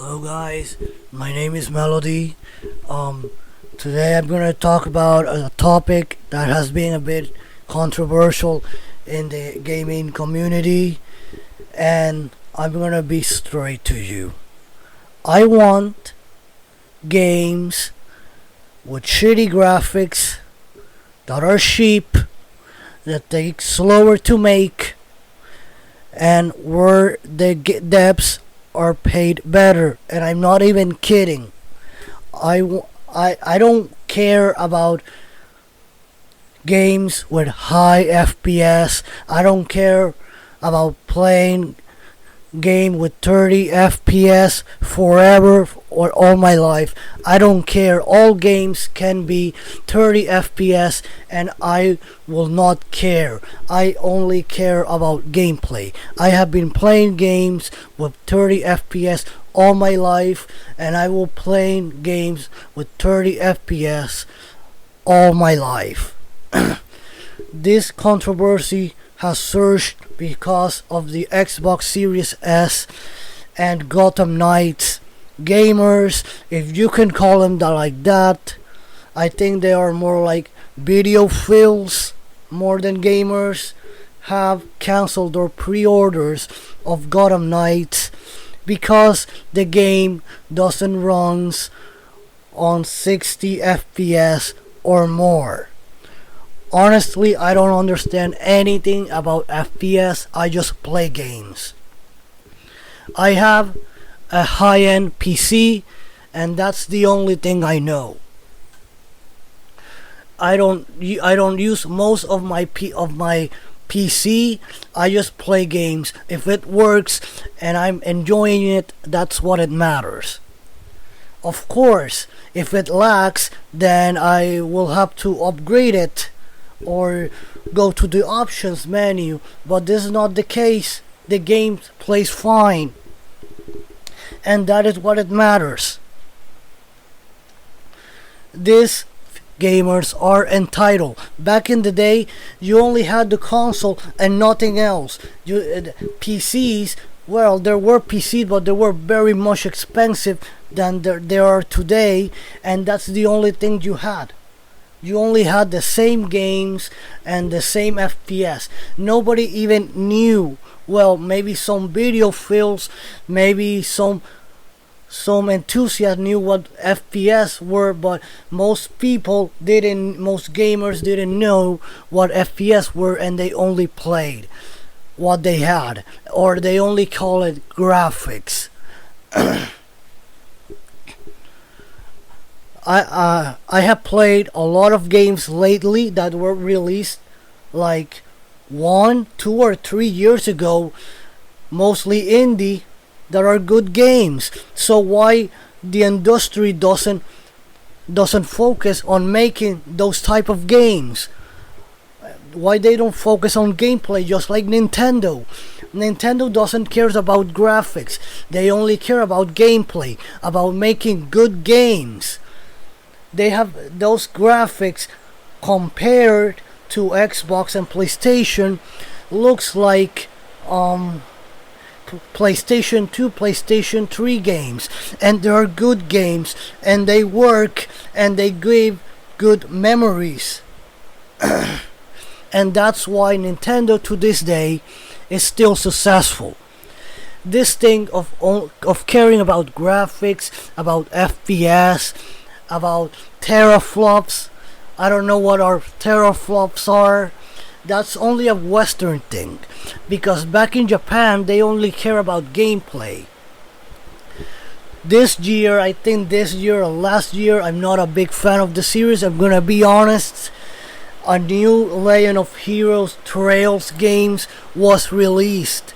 Hello guys, my name is Melody. Today I'm going to talk about a topic that has been a bit controversial in the gaming community, and I'm going to be straight to you. I want games with shitty graphics that are cheap, that take slower to make, and where the depths are paid better. And I'm not even kidding. I don't care about games with high FPS. I don't care about playing game with 30 FPS forever or all my life. I don't care. All games can be 30 FPS and I will not care. I only care about gameplay. I have been playing games with 30 FPS all my life, and I will play games with 30 FPS all my life. This controversy has surged because of the Xbox Series S and Gotham Knights. Gamers, if you can call them that like that, I think they are more like videophiles more than gamers, have cancelled their pre-orders of Gotham Knights because the game doesn't run on 60 FPS or more. Honestly, I don't understand anything about FPS. I just play games. I have a high-end PC, and that's the only thing I know. I don't use most of my PC. I just play games. If it works and I'm enjoying it, that's what it matters. Of course, if it lacks, then I will have to upgrade it or go to the options menu, but this is not the case. The game plays fine, and that is what it matters. These gamers are entitled. Back in the day, you only had the console and nothing else. PCs, well, there were PCs, but they were very much expensive than they are today, and that's the only thing you had. You only had the same games and the same FPS. Nobody even knew. Well, maybe some videophiles, maybe some enthusiasts knew what FPS were, but most people didn't. Most gamers didn't know what FPS were, and they only played what they had, or they only call it graphics. I have played a lot of games lately that were released like 1, 2, or 3 years ago, mostly indie, that are good games. So why the industry doesn't focus on making those type of games? Why they don't focus on gameplay just like Nintendo? Nintendo doesn't care about graphics. They only care about gameplay, about making good games. They have those graphics compared to Xbox and PlayStation. Looks like PlayStation 2, PlayStation 3 games, and they are good games, and they work, and they give good memories. And that's why Nintendo to this day is still successful. This thing of caring about graphics, about FPS, about teraflops. I don't know what our teraflops are. That's only a Western thing, because back in Japan they only care about gameplay. This year or last year, I'm not a big fan of the series. I'm gonna be honest. A new Legend of Heroes Trails games was released,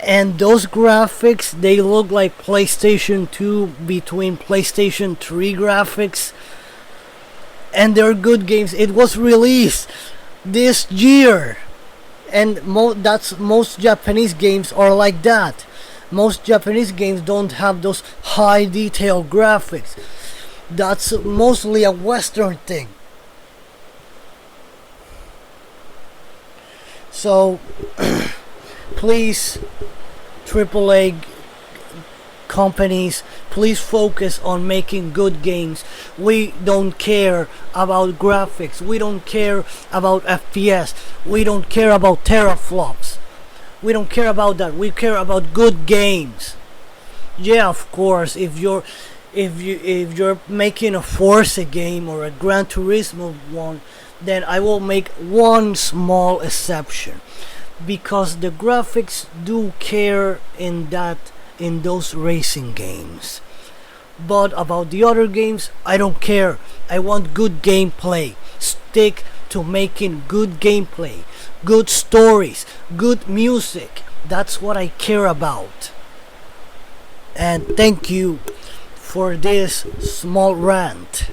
and those graphics, they look like PlayStation 2 between PlayStation 3 graphics, and they're good games. It was released this year, and most Japanese games are like that. Most Japanese games don't have those high detail graphics. That's mostly a Western thing. So please, AAA companies, please focus on making good games. We don't care about graphics. We don't care about FPS. We don't care about teraflops. We don't care about that. We care about good games. Yeah, of course, if you're making a Forza game or a Gran Turismo one, then I will make one small exception, because the graphics do care in those racing games. But about the other games, I don't care. I want good gameplay. Stick to making good gameplay, good stories, good music. That's what I care about. And thank you for this small rant.